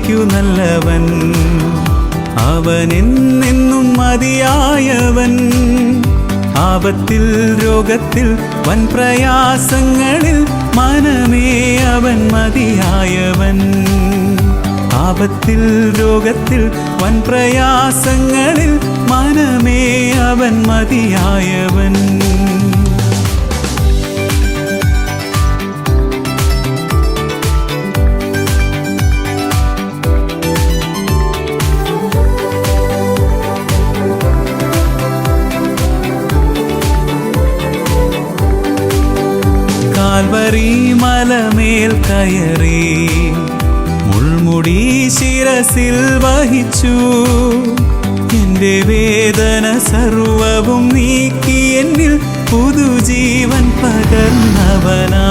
എനിക്കു നല്ലവൻ. അവൻ എന്നെന്നും മതിയായവൻ. ആപത്തിൽ രോഗത്തിൽ വൻ പ്രയാസങ്ങളിൽ മനമേ അവൻ മതിയായവൻ. ആപത്തിൽ രോഗത്തിൽ വൻ പ്രയാസങ്ങളിൽ മനമേ അവൻ മതിയായവൻ. കാൽവരി മലമേൽ കയറി മുൾമുടി ശിരസിൽ വഹിച്ചു. എന്റെ വേദന സർവവും നീക്കി എന്നിൽ പുതുജീവൻ പകർന്നവനാ.